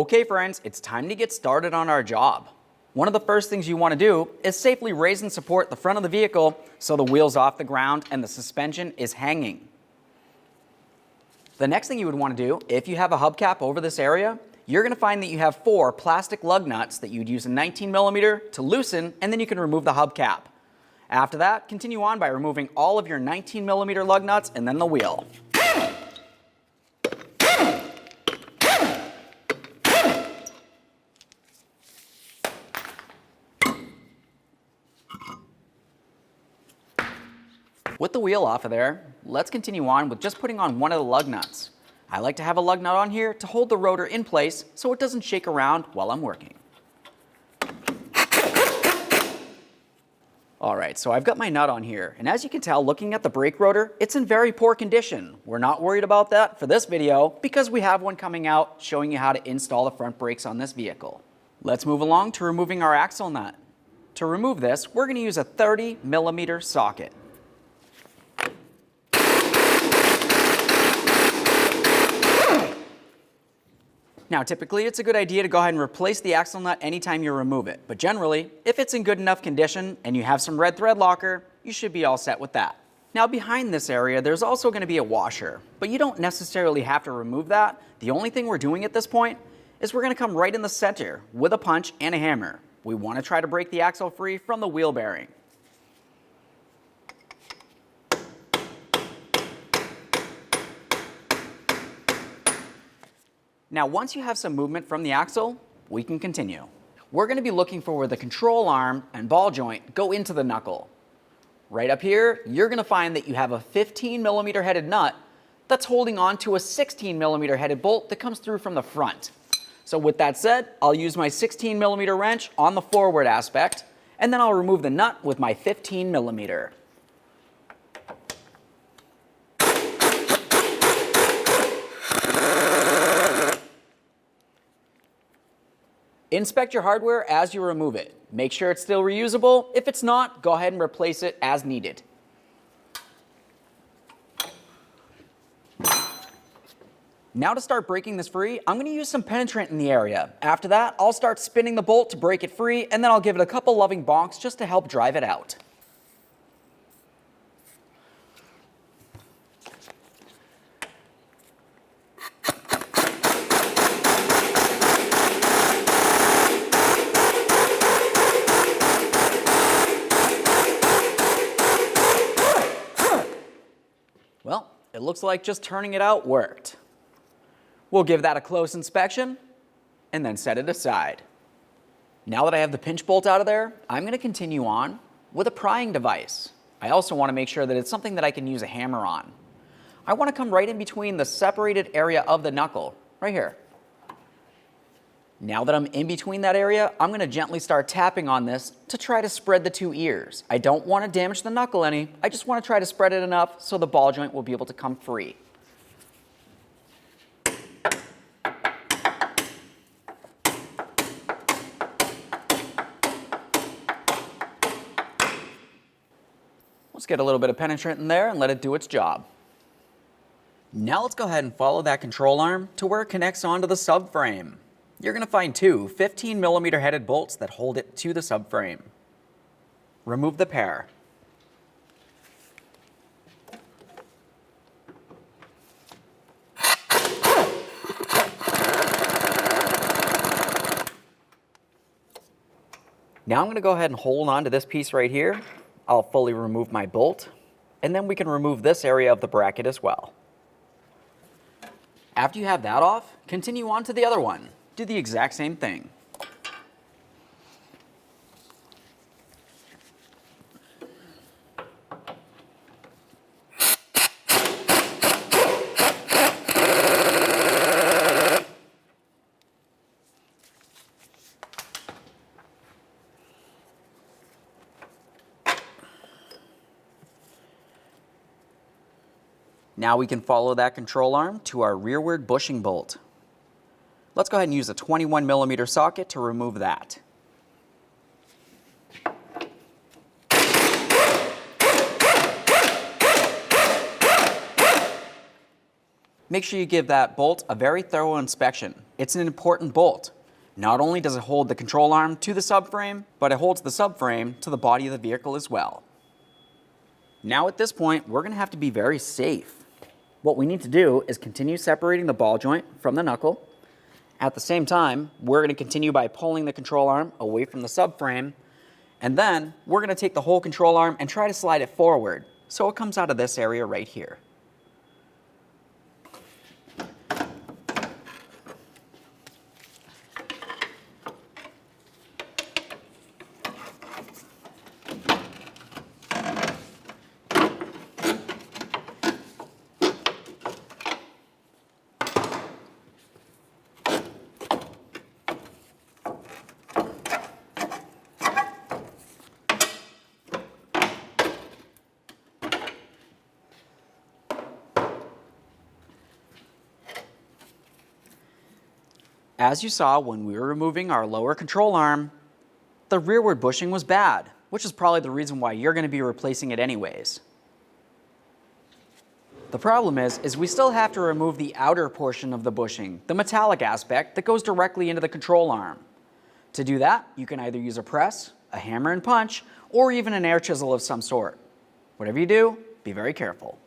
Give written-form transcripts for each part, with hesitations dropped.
Okay friends, it's time to get started on our job. One of the first things you want to do is safely raise and support the front of the vehicle so the wheel's off the ground and the suspension is hanging. The next thing you would want to do, if you have a hubcap over this area, you're going to find that you have 4 plastic lug nuts that you'd use a 19mm to loosen, and then you can remove the hubcap. After that, continue on by removing all of your 19mm lug nuts and then the wheel. With the wheel off of there, let's continue on with just putting on one of the lug nuts. I like to have a lug nut on here to hold the rotor in place so it doesn't shake around while I'm working. Alright, so I've got my nut on here, and as you can tell, looking at the brake rotor, it's in very poor condition. We're not worried about that for this video because we have one coming out showing you how to install the front brakes on this vehicle. Let's move along to removing our axle nut. To remove this, we're going to use a 30mm socket. Now typically it's a good idea to go ahead and replace the axle nut anytime you remove it, but generally, if it's in good enough condition and you have some red thread locker, you should be all set with that. Now behind this area there's also going to be a washer, but you don't necessarily have to remove that. The only thing we're doing at this point is we're going to come right in the center with a punch and a hammer. We want to try to break the axle free from the wheel bearing. Now once you have some movement from the axle, we can continue. We're going to be looking for where the control arm and ball joint go into the knuckle. Right up here, you're going to find that you have a 15mm headed nut that's holding on to a 16mm headed bolt that comes through from the front. So with that said, I'll use my 16mm wrench on the forward aspect, and then I'll remove the nut with my 15mm. Inspect your hardware as you remove it. Make sure it's still reusable. If it's not, go ahead and replace it as needed. Now to start breaking this free, I'm going to use some penetrant in the area. After that, I'll start spinning the bolt to break it free, and then I'll give it a couple loving bonks just to help drive it out. Well, it looks like just turning it out worked. We'll give that a close inspection and then set it aside. Now that I have the pinch bolt out of there, I'm going to continue on with a prying device. I also want to make sure that it's something that I can use a hammer on. I want to come right in between the separated area of the knuckle, right here. Now that I'm in between that area, I'm going to gently start tapping on this to try to spread the 2 ears. I don't want to damage the knuckle any, I just want to try to spread it enough so the ball joint will be able to come free. Let's get a little bit of penetrant in there and let it do its job. Now let's go ahead and follow that control arm to where it connects onto the subframe. You're going to find 2 15mm headed bolts that hold it to the subframe. Remove the pair. Now I'm going to go ahead and hold on to this piece right here. I'll fully remove my bolt, and then we can remove this area of the bracket as well. After you have that off, continue on to the other one. Do the exact same thing. Now we can follow that control arm to our rearward bushing bolt. Let's go ahead and use a 21mm socket to remove that. Make sure you give that bolt a very thorough inspection. It's an important bolt. Not only does it hold the control arm to the subframe, but it holds the subframe to the body of the vehicle as well. Now at this point, we're going to have to be very safe. What we need to do is continue separating the ball joint from the knuckle. At the same time, we're going to continue by pulling the control arm away from the subframe, and then we're going to take the whole control arm and try to slide it forward so it comes out of this area right here. As you saw when we were removing our lower control arm, the rearward bushing was bad, which is probably the reason why you're going to be replacing it anyways. The problem is we still have to remove the outer portion of the bushing, the metallic aspect that goes directly into the control arm. To do that, you can either use a press, a hammer and punch, or even an air chisel of some sort. Whatever you do, be very careful.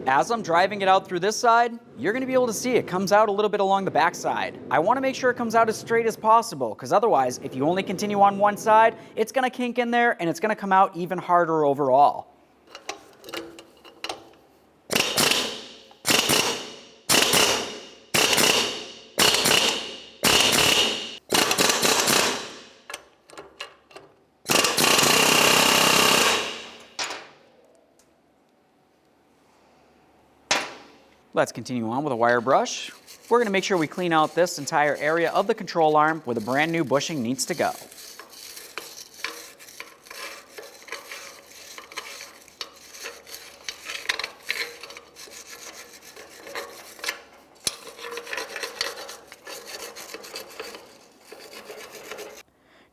As I'm driving it out through this side, you're going to be able to see it comes out a little bit along the back side. I want to make sure it comes out as straight as possible, because otherwise, if you only continue on one side, it's going to kink in there and it's going to come out even harder overall. Let's continue on with a wire brush. We're going to make sure we clean out this entire area of the control arm where the brand new bushing needs to go.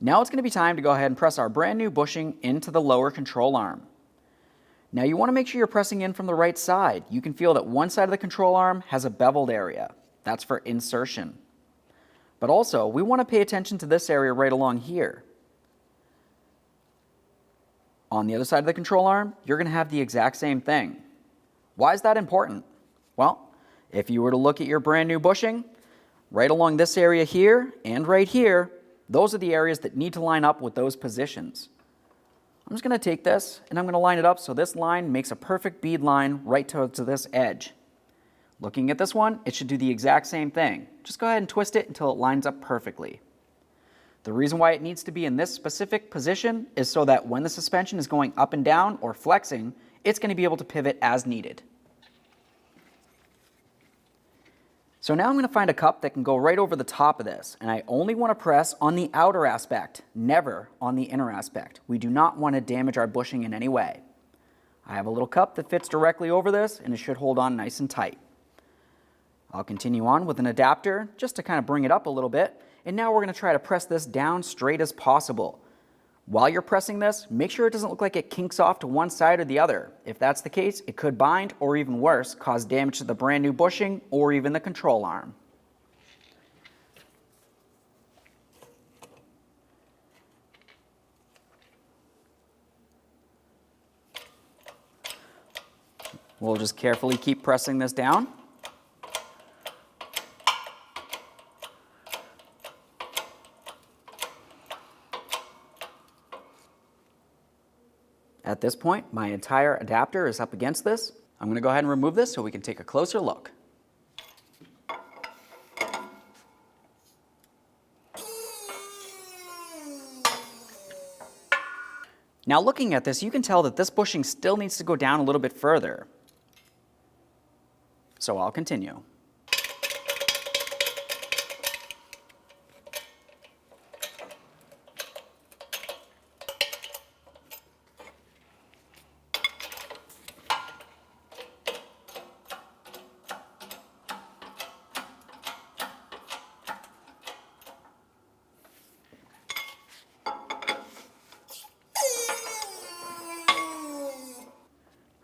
Now it's going to be time to go ahead and press our brand new bushing into the lower control arm. Now you want to make sure you're pressing in from the right side. You can feel that one side of the control arm has a beveled area. That's for insertion. But also, we want to pay attention to this area right along here. On the other side of the control arm, you're going to have the exact same thing. Why is that important? Well, if you were to look at your brand new bushing, right along this area here and right here, those are the areas that need to line up with those positions. I'm just going to take this and I'm going to line it up so this line makes a perfect bead line right to this edge. Looking at this one, it should do the exact same thing. Just go ahead and twist it until it lines up perfectly. The reason why it needs to be in this specific position is so that when the suspension is going up and down or flexing, it's going to be able to pivot as needed. So now I'm going to find a cup that can go right over the top of this, and I only want to press on the outer aspect, never on the inner aspect. We do not want to damage our bushing in any way. I have a little cup that fits directly over this, and it should hold on nice and tight. I'll continue on with an adapter just to kind of bring it up a little bit, and now we're going to try to press this down straight as possible. While you're pressing this, make sure it doesn't look like it kinks off to one side or the other. If that's the case, it could bind, or even worse, cause damage to the brand new bushing or even the control arm. We'll just carefully keep pressing this down. At this point, my entire adapter is up against this. I'm going to go ahead and remove this so we can take a closer look. Now looking at this, you can tell that this bushing still needs to go down a little bit further. So I'll continue.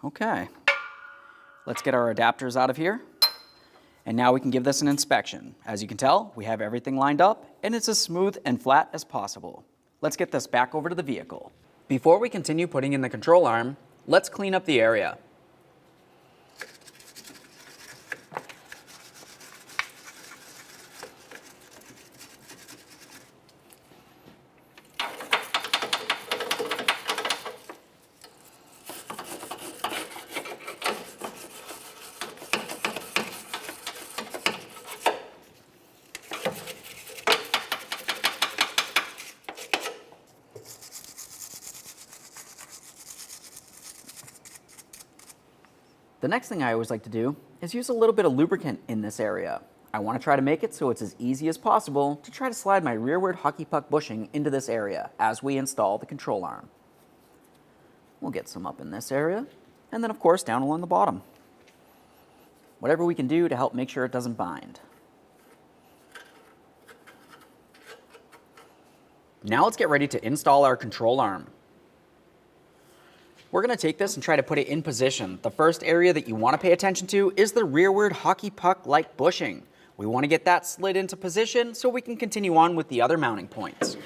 Okay, let's get our adapters out of here. And now we can give this an inspection. As you can tell, we have everything lined up and it's as smooth and flat as possible. Let's get this back over to the vehicle. Before we continue putting in the control arm, let's clean up the area. The next thing I always like to do is use a little bit of lubricant in this area. I want to try to make it so it's as easy as possible to try to slide my rearward hockey puck bushing into this area as we install the control arm. We'll get some up in this area, and then of course down along the bottom. Whatever we can do to help make sure it doesn't bind. Now let's get ready to install our control arm. We're going to take this and try to put it in position. The first area that you want to pay attention to is the rearward hockey puck-like bushing. We want to get that slid into position so we can continue on with the other mounting points.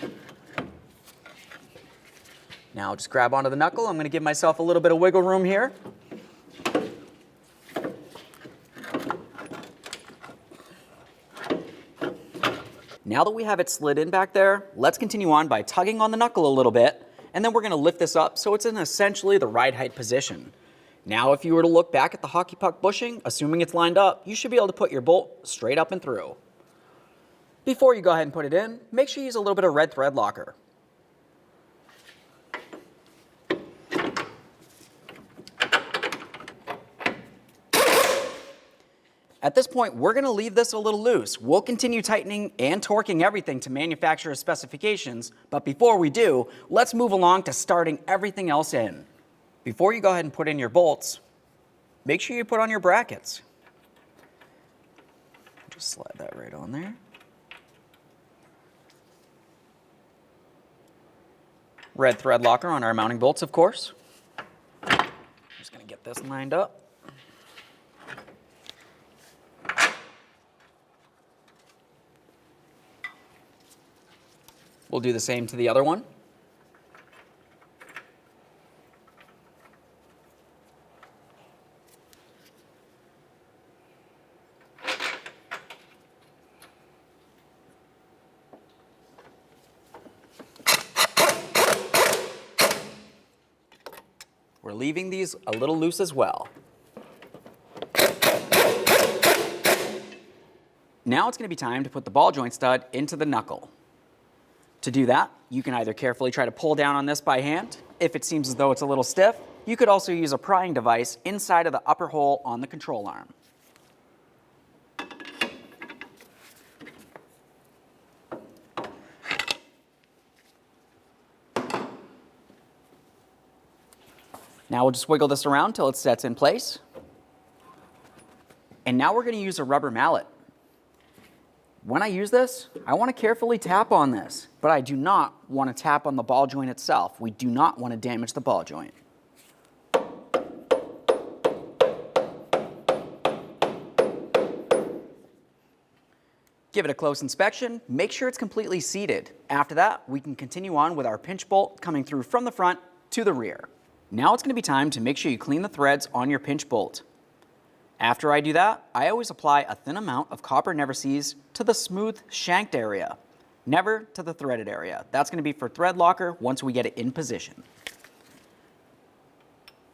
Now just grab onto the knuckle. I'm going to give myself a little bit of wiggle room here. Now that we have it slid in back there, let's continue on by tugging on the knuckle a little bit. And then we're going to lift this up so it's in essentially the ride height position. Now if you were to look back at the hockey puck bushing, assuming it's lined up, you should be able to put your bolt straight up and through. Before you go ahead and put it in, make sure you use a little bit of red thread locker. At this point, we're going to leave this a little loose. We'll continue tightening and torquing everything to manufacturer's specifications, but before we do, let's move along to starting everything else in. Before you go ahead and put in your bolts, make sure you put on your brackets. Just slide that right on there. Red thread locker on our mounting bolts, of course. Just going to get this lined up. We'll do the same to the other one. We're leaving these a little loose as well. Now it's going to be time to put the ball joint stud into the knuckle. To do that, you can either carefully try to pull down on this by hand. If it seems as though it's a little stiff, you could also use a prying device inside of the upper hole on the control arm. Now we'll just wiggle this around till it sets in place. And now we're going to use a rubber mallet. When I use this, I want to carefully tap on this, but I do not want to tap on the ball joint itself. We do not want to damage the ball joint. Give it a close inspection, make sure it's completely seated. After that, we can continue on with our pinch bolt coming through from the front to the rear. Now it's going to be time to make sure you clean the threads on your pinch bolt. After I do that, I always apply a thin amount of copper never seize to the smooth shanked area, never to the threaded area. That's going to be for thread locker once we get it in position.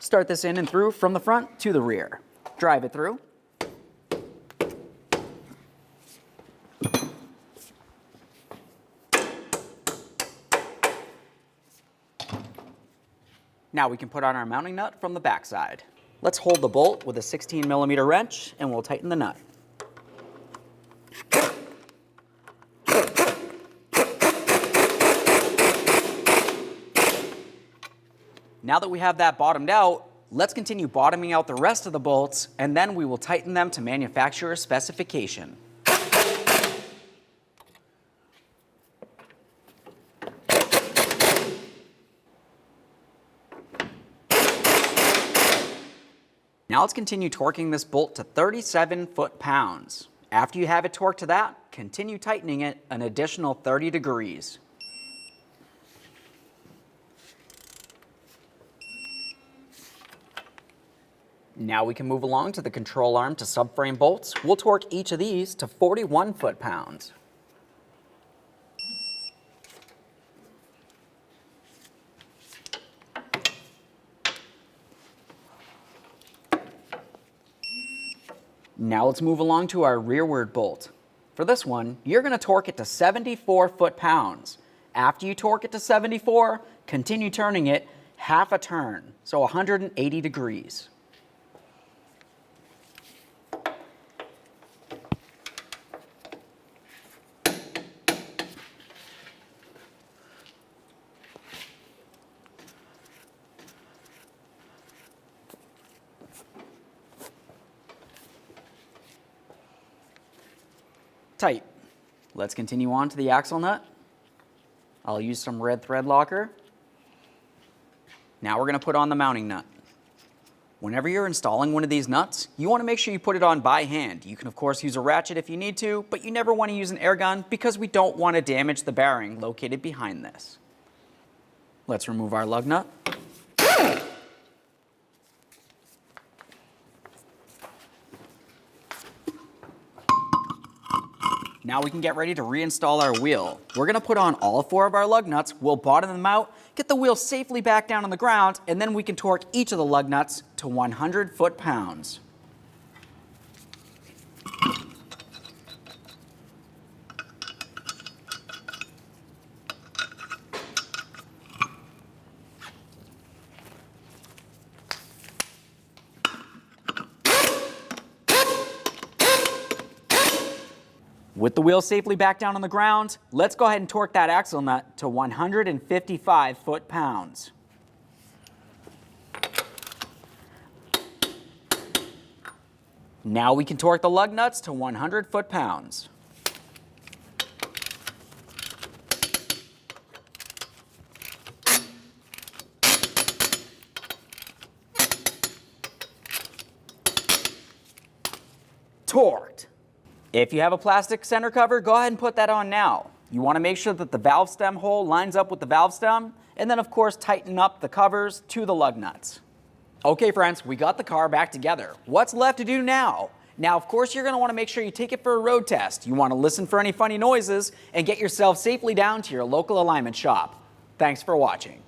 Start this in and through from the front to the rear. Drive it through. Now we can put on our mounting nut from the back side. Let's hold the bolt with a 16mm wrench and we'll tighten the nut. Now that we have that bottomed out, let's continue bottoming out the rest of the bolts and then we will tighten them to manufacturer's specification. Now let's continue torquing this bolt to 37 foot-pounds. After you have it torqued to that, continue tightening it an additional 30 degrees. Now we can move along to the control arm to subframe bolts. We'll torque each of these to 41 foot-pounds. Now let's move along to our rearward bolt. For this one, you're going to torque it to 74 foot-pounds. After you torque it to 74, continue turning it half a turn, so 180 degrees. Tight. Let's continue on to the axle nut. I'll use some red thread locker. Now we're going to put on the mounting nut. Whenever you're installing one of these nuts, you want to make sure you put it on by hand. You can of course use a ratchet if you need to, but you never want to use an air gun because we don't want to damage the bearing located behind this. Let's remove our lug nut. Now we can get ready to reinstall our wheel. We're going to put on all 4 of our lug nuts, we'll bottom them out, get the wheel safely back down on the ground, and then we can torque each of the lug nuts to 100 foot-pounds. With the wheel safely back down on the ground, let's go ahead and torque that axle nut to 155 foot-pounds. Now we can torque the lug nuts to 100 foot-pounds. Torqued. If you have a plastic center cover, go ahead and put that on now. You want to make sure that the valve stem hole lines up with the valve stem, and then of course tighten up the covers to the lug nuts. Okay friends, we got the car back together. What's left to do now? Now of course you're going to want to make sure you take it for a road test. You want to listen for any funny noises and get yourself safely down to your local alignment shop. Thanks for watching.